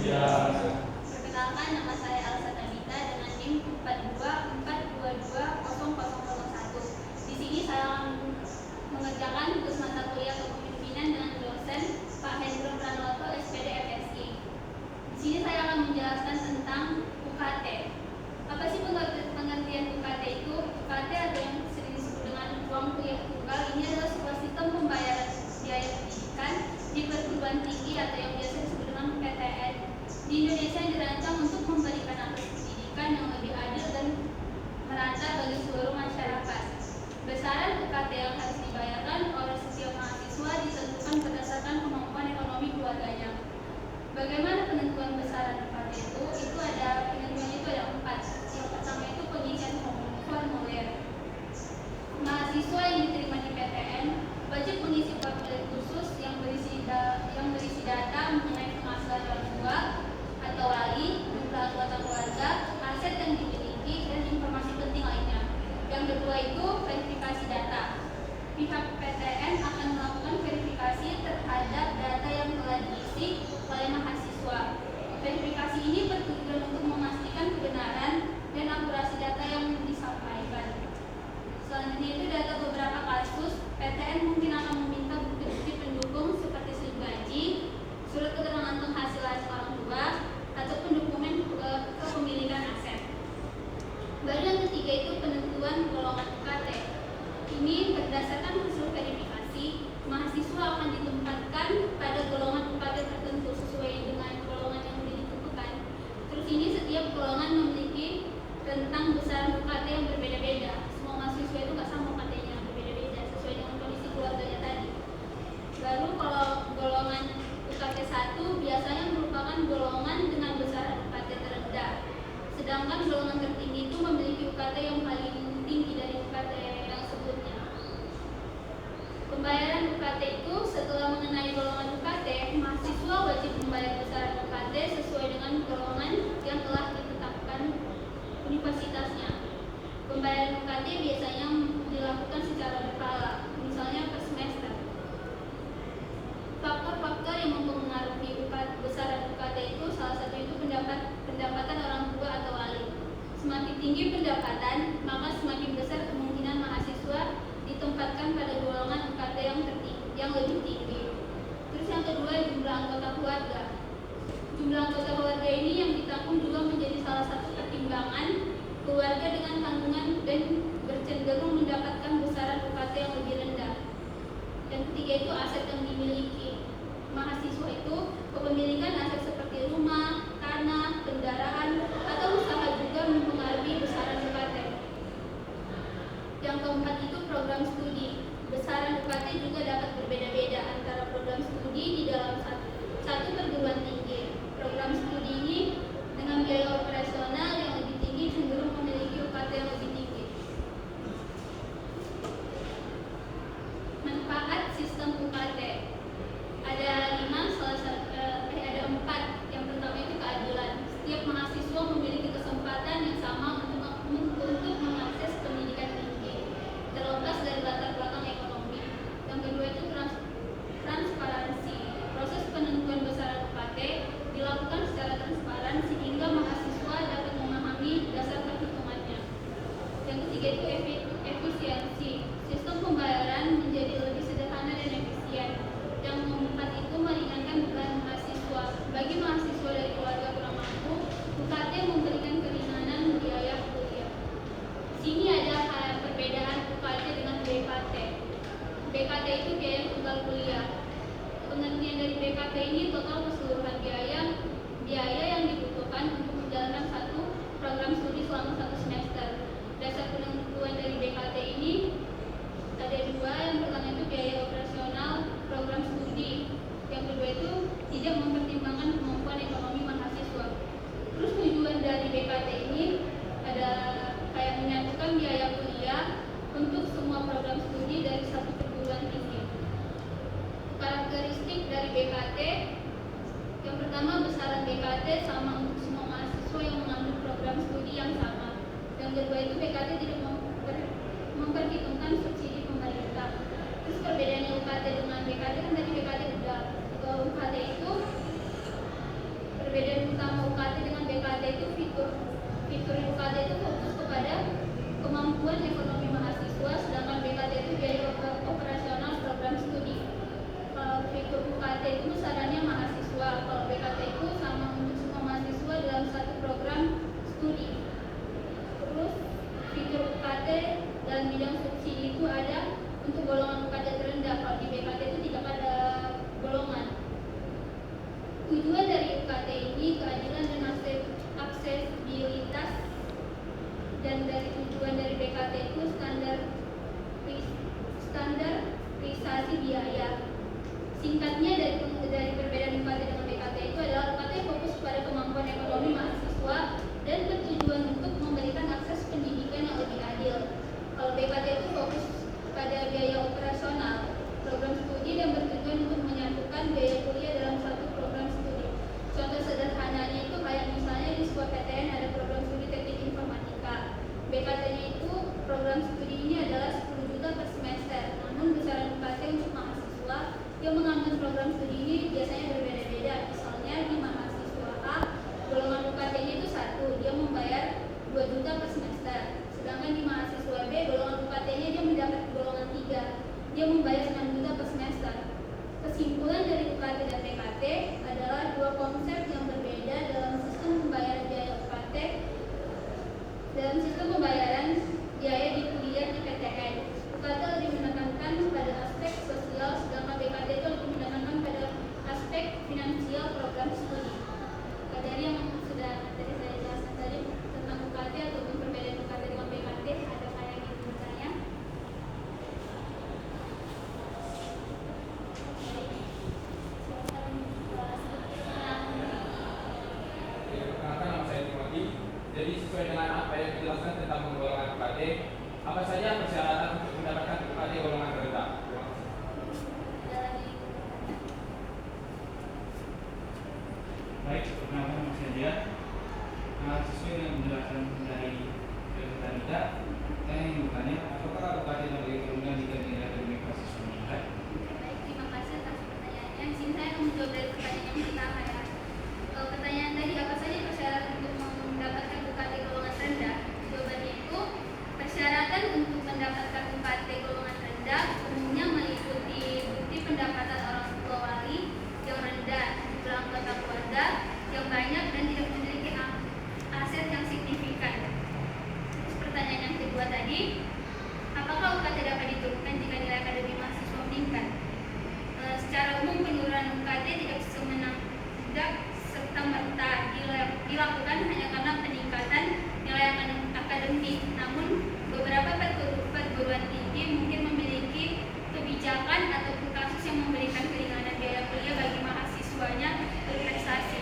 Perkenalkan, nama saya Elsa Tabita dengan NIM 42422001. Di sini saya akan mengerjakan tugas mata kuliah kepemimpinan dengan dosen Pak Hendro Pranoto, SPD FSI. Di sini saya akan menjelaskan tentang UKT. Apa sih pengertian UKT itu? UKT atau yang sering disebut dengan uang kuliah tunggal ini adalah sebuah sistem pembayaran biaya pendidikan di perguruan tinggi atau yang biasa disebut dengan PTN di Indonesia yang dirancang untuk memberikan akses pendidikan yang lebih adil dan merata bagi seluruh masyarakat. Besaran UKT yang harus dibayarkan oleh setiap mahasiswa ditentukan berdasarkan kemampuan ekonomi keluarganya. Bagaimana penentuan besaran UKT itu? Penentuannya itu ada 4. Yang pertama itu pengisian formulir. Mahasiswa yang diterima di PTN wajib mengisi formulir khusus yang berisi data mengenai penghasilan orang tua atau wali, jumlah anggota keluarga, aset yang dimiliki, dan informasi penting lainnya. Yang kedua itu verifikasi data. Pihak PTN akan melakukan verifikasi terhadap data yang telah diisi oleh mahasiswa. Verifikasi ini bertujuan untuk memastikan kebenaran dan akurasi data yang disampaikan. Selanjutnya itu data beberapa kasus, PTN mungkin akan meminta bukti-bukti pendukung seperti slip gaji, surat keterangan penghasilan orang tua, ataupun dokumen kepemilikan aset. Baru yang ketiga itu penentuan golongan UKT. Ini berdasarkan hasil verifikasi, mahasiswa akan ditempatkan pada golongan UKT tertentu sesuai dengan golongan yang ditentukan. Terus ini setiap golongan memiliki rentang besaran UKT yang berbeda-beda. Semua mahasiswa itu nggak sama UKT-nya, berbeda-beda sesuai dengan kondisi keluarganya tadi. Baru kalau golongan UKT 1 biasanya merupakan golongan dengan besaran UKT terendah. Sedangkan golongan tertinggi itu memiliki UKT yang paling tinggi dari UKT yang sebelumnya. Pembayaran UKT itu setelah mengenai golongan UKT, mahasiswa wajib membayar besaran UKT sesuai dengan golongan yang telah ditetapkan universitasnya. Pembayaran UKT biasanya dilakukan secara berkala, misalnya per semester. Faktor-faktor yang mempengaruhi besaran UKT itu salah satu itu pendapatan orang tua atau wali. Semakin tinggi pendapatan, maka semakin besar kemungkinan mahasiswa ditempatkan pada golongan UKT yang lebih tinggi. Terus yang kedua, jumlah anggota keluarga. Jumlah anggota keluarga ini yang ditanggung juga menjadi salah satu pertimbangan keluarga dengan tanggungan dan bercenderung mendapatkan besaran UKT yang lebih rendah. Dan ketiga itu aset yang dimiliki. Mahasiswa itu kepemilikan aset seperti rumah, tanah, kendaraan, atau usaha juga mempengaruhi besaran UKT. Yang keempat itu program studi. Besaran UKT juga dapat berbeda-beda antara program studi di dalam satu perguruan tinggi. Program studi ini dengan biaya operasional yang lebih tinggi cenderung memiliki UKT yang lebih tinggi. Manfaat sistem UKT ada 4. Yang pertama itu keadilan. Setiap mahasiswa memiliki kesempatan yang sama untuk mengakses pendidikan tinggi, terlepas dari latar belakang ekonomi. Yang kedua itu transparansi. Proses penentuan besaran UKT dilakukan secara transparan sehingga mahasiswa dapat memahami dasar perhitungannya. Yang ketiga itu efisiensi. Sistem pembayaran menjadi lebih sederhana dan efisien. Yang keempat itu meringankan beban mahasiswa. Bagi mahasiswa dari keluarga kurang mampu, UKT memberikan keringanan biaya kuliah. Sini ada perbedaan UKT dengan BKT. BKT itu biaya tunggal kuliah. Pengertian dari BKT ini total keseluruhan biaya yang dibutuhkan untuk menjalankan satu program studi selama 1 semester. Dasar penentuan dari BKT ini ada 2. Yang pertama itu biaya operasional program studi. Yang kedua itu tidak mempertimbangkan kemampuan ekonomi mahasiswa. Terus tujuan dari BKT ini ada kayak menyatukan biaya kuliah untuk semua program studi dari satu perguruan tinggi. Karakteristik dari BKT, yang pertama besaran BKT sama untuk semua mahasiswa yang mengambil program studi yang sama. Yang kedua itu BKT tidak memperhitungkan subsidi pemerintah. Terus perbedaannya UKT dengan BKT kan tadi BKT udah, UKT itu perbedaan fitur UKT itu fokus kepada kemampuan ekonomi mahasiswa, sedangkan BKT itu biaya operasional program studi. Kalau fitur UKT itu besarannya mahasiswa, kalau BKT itu sama untuk semua mahasiswa dalam satu program studi. Terus fitur UKT dalam bidang subsidi itu ada untuk golongan UKT terendah, kalau di BKT itu tidak ada golongan. Tujuan dari UKT ini keadilan dan aksesibilitas, dan dari tujuan dari BKT itu standarisasi biaya. Singkatnya dari perbedaan UKT dengan BKT itu adalah UKT fokus pada kemampuan ekonomi mahasiswa dan bertujuan untuk memberikan akses pendidikan yang lebih adil. Kalau BKT itu fokus pada biaya operasional program studi dan bertujuan untuk menyatukan biaya kuliah dalam satu program studi. Contoh sederhananya itu kayak misalnya di sebuah PTN ada program studi teknik informatika. BKT-nya itu program studi ini adalah 10 juta per semester. Namun besaran UKT untuk mahasiswa yang mengambil program studi ini biasanya berbeda-beda. Misalnya di mahasiswa A, golongan UKT-nya itu 1, dia membayar 2 juta per semester. Sedangkan di mahasiswa B, golongan UKT-nya dia mendapat golongan 3, dia membayar 6 juta per semester. Kesimpulan dari UKT dan BKT adalah dua konsep yang berbeda dalam sistem pembayaran biaya UKT. Dalam sistem pembayaran biaya di kuliah di PTN, UKT lebih menekankan pada aspek sosial, sedangkan BKT itu lebih menekankan pada aspek finansial program studi. Dari yang sudah tadi saya jelaskan tadi tentang UKT ataupun perbedaan UKT dengan BKT, ada yang ingin bertanya? Jadi sesuai dengan apa yang dijelaskan tentang golongan UKT, apa saja persyaratan untuk mendapatkan UKT golongan rendah? Baik, perkenalkan nama saya. Sesuai dengan penjelasan dari Rita, saya ingin bertanya, apakah UKT memberi keuntungan jika tidak ada mahasiswa meningkat? Baik, terima kasih atas pertanyaannya. Di sini saya akan menjawab dari pertanyaan yang pertama ya. Pertanyaan tadi, apa saja persyaratan untuk mendapatkan UKT golongan rendah? Jawabannya itu, persyaratan untuk mendapatkan UKT golongan rendah umumnya meliputi bukti pendapatan orang tua wali yang rendah, jumlah anggota keluarga yang banyak dan tidak memiliki aset yang signifikan. Terus pertanyaan yang kedua tadi, apakah UKT dapat diturunkan jika nilai akademik mahasiswa meningkat? Secara umum penurunan UKT tidak serta-merta dilakukan hanya karena peningkatan nilai akademik. Namun beberapa perguruan tinggi mungkin memiliki kebijakan ataupun kasus yang memberikan keringanan biaya kuliah bagi mahasiswanya berprestasi.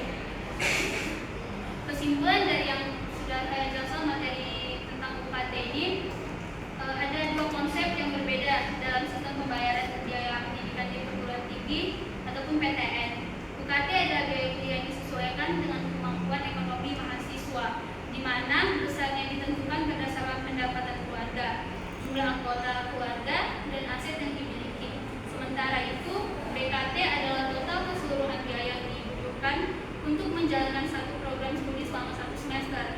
Kesimpulan dari yang sudah saya jelaskan materi tentang UKT ini, ada dua konsep yang berbeda dalam sistem pembayaran biaya pendidikan di perguruan tinggi ataupun PTN. UKT adalah biaya kuliah yang disesuaikan dengan kemampuan ekonomi mahasiswa, di mana besarnya ditentukan berdasarkan pendapatan keluarga, jumlah anggota keluarga, dan aset yang dimiliki. Sementara itu, BKT adalah total keseluruhan biaya yang dibutuhkan untuk menjalankan satu program studi selama 1 semester,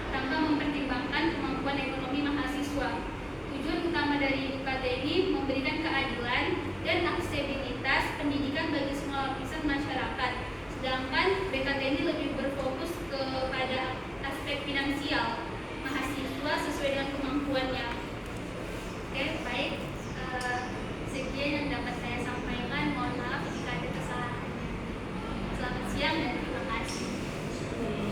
tanpa mempertimbangkan kemampuan ekonomi mahasiswa. Tujuan utama dari UKT ini memberikan keadilan dan aksesibilitas pendidikan bagi semua lapisan masyarakat, sedangkan BKT ini lebih berfokus kepada aspek finansial mahasiswa sesuai dengan kemampuannya. Oke, baik. Sekian yang dapat saya sampaikan. Mohon maaf jika ada kesalahan. Selamat siang dan